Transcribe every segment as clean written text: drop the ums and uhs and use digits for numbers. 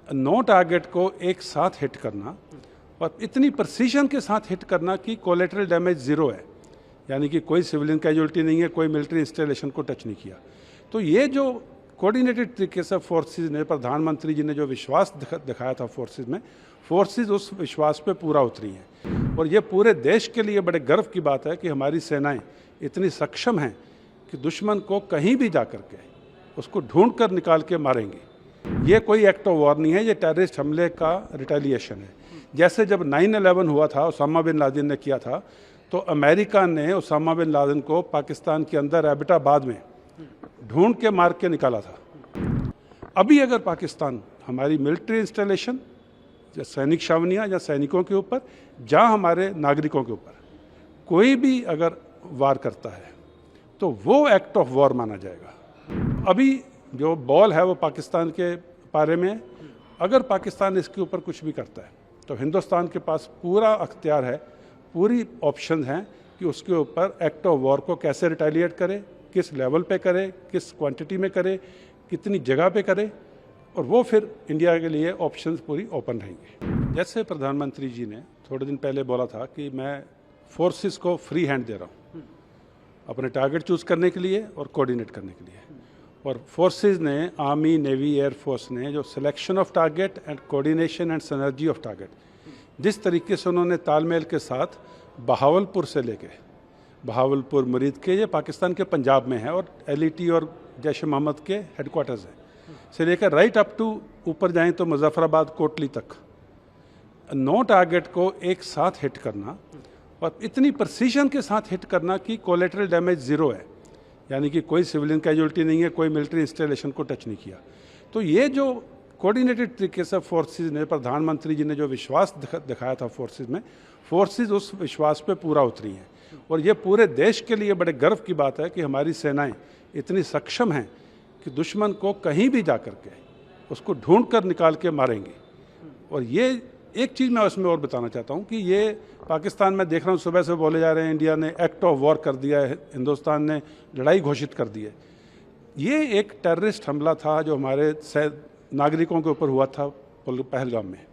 9 target को एक साथ हिट करना और इतनी प्रिसीजन के साथ हिट करना कि कोलेटरल डैमेज ज़ीरो है, यानी कि कोई सिविलियन कैजुअलिटी नहीं है, कोई मिलिट्री इंस्टॉलेशन को टच नहीं किया। तो ये जो कोऑर्डिनेटेड तरीके से फोर्सेस ने, प्रधानमंत्री जी ने जो विश्वास दिखाया था फोर्सेस में, फोर्सेस उस विश्वास पे पूरा उतरी हैं। और ये पूरे देश के लिए बड़े गर्व की बात है कि हमारी सेनाएं इतनी सक्षम हैं कि दुश्मन को कहीं भी जा कर के उसको ढूंढ कर निकाल के मारेंगे। ये कोई एक्ट ऑफ वॉर नहीं है, ये टेररिस्ट हमले का रिटेलिएशन है। जैसे जब 9/11 हुआ था, उसामा बिन लादेन ने किया था, तो अमेरिका ने उसामा बिन लादेन को पाकिस्तान के अंदर एबटाबाद में ढूंढ के मार के निकाला था। अभी अगर पाकिस्तान हमारी मिलिट्री इंस्टॉलेशन या सैनिक छावनियाँ या सैनिकों के ऊपर, जहाँ हमारे नागरिकों के ऊपर कोई भी अगर वार करता है तो वो एक्ट ऑफ वॉर माना जाएगा। अभी जो बॉल है वो पाकिस्तान के पारे में है। अगर पाकिस्तान इसके ऊपर कुछ भी करता है तो हिंदुस्तान के पास पूरा अख्तियार है, पूरी ऑप्शन हैं कि उसके ऊपर एक्ट ऑफ वॉर को कैसे रिटेलिएट करे, किस लेवल पे करे, किस क्वांटिटी में करे, कितनी जगह पे करे, और वो फिर इंडिया के लिए ऑप्शंस पूरी ओपन रहेंगे। जैसे प्रधानमंत्री जी ने थोड़े दिन पहले बोला था कि मैं फोर्सेस को फ्री हैंड दे रहा हूँ अपने टारगेट चूज़ करने के लिए और कोऑर्डिनेट करने के लिए, और फोर्सेस ने, आर्मी, नेवी, एयरफोर्स ने जो selection of target and coordination and synergy of target, जिस तरीके से उन्होंने तालमेल के साथ बहावलपुर से लेके, बहावलपुर मुरीद के, ये पाकिस्तान के पंजाब में है और LET और जैश मोहम्मद के हेडक्वार्टर्स हैं, से लेकर राइट अप टू ऊपर जाएं तो मुजफ्फराबाद, कोटली तक 9 टारगेट को एक साथ हिट करना और इतनी प्रिसीजन के साथ हिट करना कि कोलेटरल डैमेज ज़ीरो है, यानी कि कोई सिविलियन कैजुअलिटी नहीं है, कोई मिलिट्री इंस्टॉलेशन को टच नहीं किया। तो ये जो कोऑर्डिनेटेड तरीके से फोर्सेस ने, प्रधानमंत्री जी ने जो विश्वास दिखाया था फोर्सेस में, फोर्सेस उस विश्वास पे पूरा उतरी हैं। और ये पूरे देश के लिए बड़े गर्व की बात है कि हमारी सेनाएं इतनी सक्षम हैं कि दुश्मन को कहीं भी जा कर के उसको ढूंढ कर निकाल के मारेंगे। और ये एक चीज़ मैं उसमें और बताना चाहता हूँ कि ये पाकिस्तान में देख रहा हूँ सुबह से बोले जा रहे हैं इंडिया ने एक्ट ऑफ वॉर कर दिया है, हिंदुस्तान ने लड़ाई घोषित कर दी है। ये एक टेररिस्ट हमला था जो हमारे नागरिकों के ऊपर हुआ था पहलगाम में।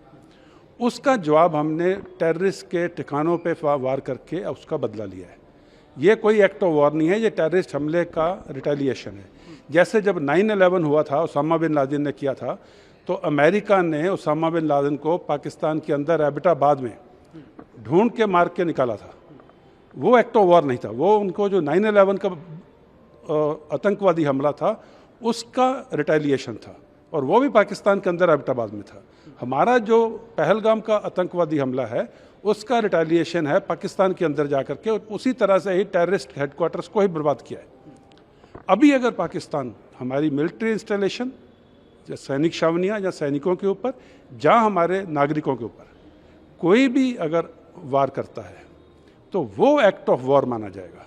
उसका जवाब हमने टेररिस्ट के ठिकानों पे वार करके उसका बदला लिया है। ये कोई एक्ट ऑफ वॉर नहीं है, ये टेररिस्ट हमले का रिटेलिएशन है। जैसे जब 9/11 हुआ था, उसामा बिन लादेन ने किया था, तो अमेरिका ने उसामा बिन लादेन को पाकिस्तान के अंदर एबटाबाद में ढूंढ के मार के निकाला था। वो एक्ट ऑफ वॉर नहीं था, वो उनको जो 9/11 का आतंकवादी हमला था उसका रिटेलिएशन था, और वो भी पाकिस्तान के अंदर एबटाबाद में था। हमारा जो पहलगाम का आतंकवादी हमला है उसका रिटेलिएशन है पाकिस्तान के अंदर जाकर के, और उसी तरह से ही टेररिस्ट हेडक्वार्टर्स को ही बर्बाद किया है। अभी अगर पाकिस्तान हमारी मिलिट्री इंस्टॉलेशन या सैनिक छावनियाँ या सैनिकों के ऊपर, जहाँ हमारे नागरिकों के ऊपर कोई भी अगर वार करता है तो वो एक्ट ऑफ वॉर माना जाएगा।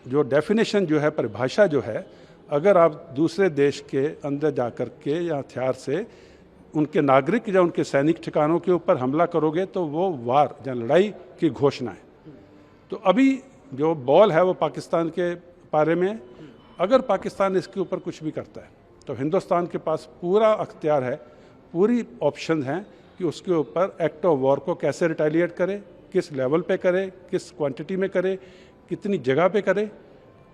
जो डेफिनेशन जो है, परिभाषा जो है, अगर आप दूसरे देश के अंदर जा कर के या हथियार से उनके नागरिक या उनके सैनिक ठिकानों के ऊपर हमला करोगे तो वो वार या लड़ाई की घोषणा है। तो अभी जो बॉल है वो पाकिस्तान के पारे में है। अगर पाकिस्तान इसके ऊपर कुछ भी करता है तो हिंदुस्तान के पास पूरा अख्तियार है, पूरी ऑप्शन हैं कि उसके ऊपर एक्ट ऑफ वॉर को कैसे रिटेलिएट करे, किस लेवल पे करे, किस क्वांटिटी में करे, कितनी जगह पे करे,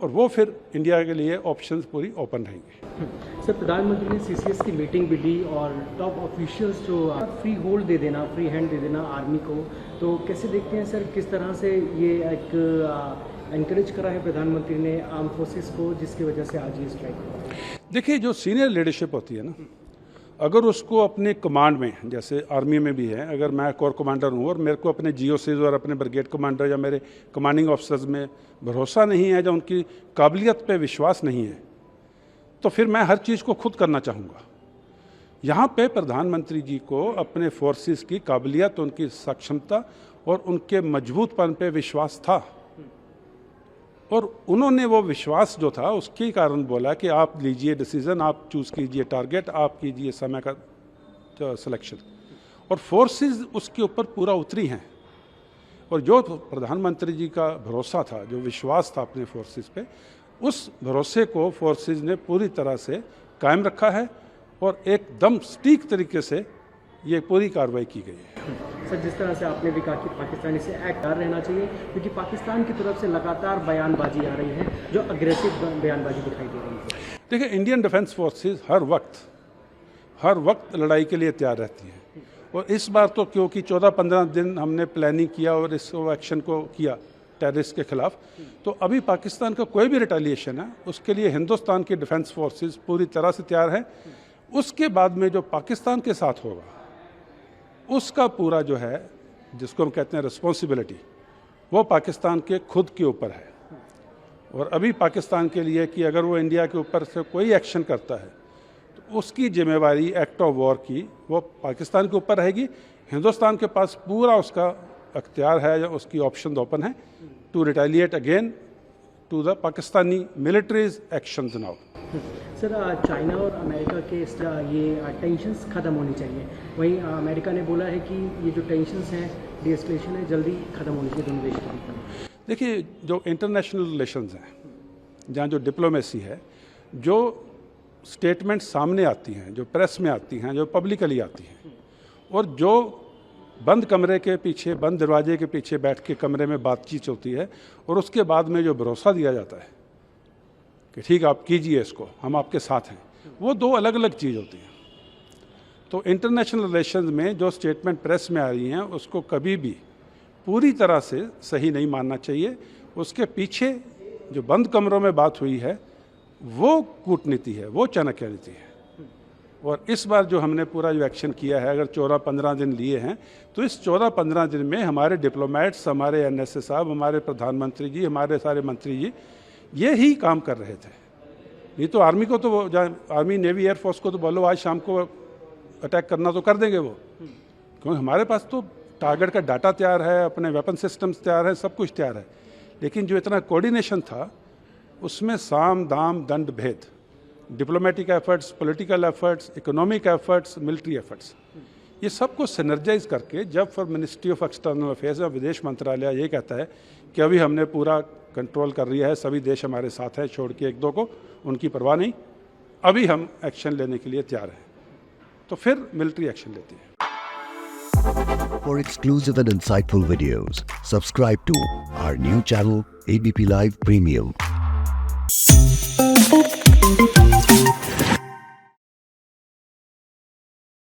और वो फिर इंडिया के लिए ऑप्शंस पूरी ओपन रहेंगे। सर, प्रधानमंत्री ने CCS की मीटिंग भी ली और टॉप ऑफिशियल्स जो फ्री होल्ड दे देना, फ्री हैंड दे देना आर्मी को, तो कैसे देखते हैं सर, किस तरह से ये एक एनकरेज करा है प्रधानमंत्री ने आर्म फोर्सेस को, जिसकी वजह से आज ये स्ट्राइक हुआ? देखिए, जो सीनियर लीडरशिप होती है ना, अगर उसको अपने कमांड में, जैसे आर्मी में भी है, अगर मैं कोर कमांडर हूँ और मेरे को अपने GOCs और अपने ब्रिगेड कमांडर या मेरे कमांडिंग ऑफिसर्स में भरोसा नहीं है, या उनकी काबिलियत पे विश्वास नहीं है, तो फिर मैं हर चीज़ को खुद करना चाहूँगा। यहाँ पे प्रधानमंत्री जी को अपने फोर्सेस की काबिलियत, उनकी सक्षमता और उनके मजबूतपन पे विश्वास था, और उन्होंने वो विश्वास जो था उसके कारण बोला कि आप लीजिए डिसीज़न, आप चूज़ कीजिए टारगेट, आप कीजिए समय का सिलेक्शन, और फोर्सेस उसके ऊपर पूरा उतरी हैं। और जो प्रधानमंत्री जी का भरोसा था, जो विश्वास था अपने फोर्सेस पे, उस भरोसे को फोर्सेस ने पूरी तरह से कायम रखा है, और एकदम सटीक तरीके से ये पूरी कार्रवाई की गई है। सर, जिस तरह से आपने भी कहा कि पाकिस्तान से एक्ट कर रहना चाहिए, क्योंकि पाकिस्तान की तरफ से लगातार बयानबाजी आ रही है जो अग्रेसिव बयानबाजी दिखाई दे रही है। देखिए, इंडियन डिफेंस फोर्सेस हर वक्त लड़ाई के लिए तैयार रहती हैं, और इस बार तो क्योंकि 14-15 दिन हमने प्लानिंग किया और इस एक्शन को किया टेररिस्ट के खिलाफ, तो अभी पाकिस्तान का कोई भी रिटेलिएशन है उसके लिए हिंदुस्तान की डिफेंस फोर्सेस पूरी तरह से तैयार है। उसके बाद में जो पाकिस्तान के साथ होगा उसका पूरा जो है, जिसको हम कहते हैं रिस्पॉन्सिबिलिटी, वो पाकिस्तान के खुद के ऊपर है। और अभी पाकिस्तान के लिए कि अगर वो इंडिया के ऊपर से कोई एक्शन करता है तो उसकी जिम्मेवारी एक्ट ऑफ वॉर की वो पाकिस्तान के ऊपर रहेगी। हिंदुस्तान के पास पूरा उसका अख्तियार है या उसकी ऑप्शन ओपन है to retaliate again to the Pakistani military's actions now. Sir, China और अमेरिका के ये टेंशन्स ख़त्म होनी चाहिए। वहीं अमेरिका ने बोला है कि ये जो टेंशन्स हैं, डीएस्केलेशन है, जल्दी ख़त्म होनी चाहिए दोनों देश के बीच। देखिए, जो इंटरनेशनल रिलेशंस हैं, जहाँ जो डिप्लोमेसी है, जो स्टेटमेंट सामने आती हैं, जो प्रेस में आती हैं, जो पब्लिकली आती हैं, और जो बंद कमरे के पीछे, बंद दरवाजे के पीछे बैठ के कमरे में बातचीत होती है, और उसके बाद में जो भरोसा दिया जाता है कि ठीक आप कीजिए इसको, हम आपके साथ हैं, वो दो अलग अलग चीज़ होती हैं। तो इंटरनेशनल रिलेशंस में जो स्टेटमेंट प्रेस में आ रही हैं उसको कभी भी पूरी तरह से सही नहीं मानना चाहिए। उसके पीछे जो बंद कमरों में बात हुई है वो कूटनीति है, वो चाणक्य नीति है। और इस बार जो हमने पूरा जो एक्शन किया है, अगर 14-15 दिन लिए हैं, तो इस 14-15 दिन में हमारे डिप्लोमेट्स, हमारे NSA साहब, हमारे प्रधानमंत्री जी, हमारे सारे मंत्री जी ये ही काम कर रहे थे। नहीं तो आर्मी को तो आर्मी, नेवी, एयरफोर्स को तो बोलो आज शाम को अटैक करना तो कर देंगे वो, क्योंकि हमारे पास तो टारगेट का डाटा तैयार है, अपने वेपन सिस्टम्स तैयार है, सब कुछ तैयार है। लेकिन जो इतना कोऑर्डिनेशन था उसमें साम दाम दंड भेद, diplomatic efforts, political efforts, economic efforts, military efforts, ये सब को सिनर्जाइज करके जब for ministry of external affairs या विदेश मंत्रालय ये कहता है कि अभी हमने पूरा कंट्रोल कर लिया है, सभी देश हमारे साथ हैं, छोड़ के एक दो को, उनकी परवाह नहीं, अभी हम एक्शन लेने के लिए तैयार हैं, तो फिर मिलिट्री एक्शन लेती है। For exclusive and insightful videos, subscribe to our new channel ABP Live Premium.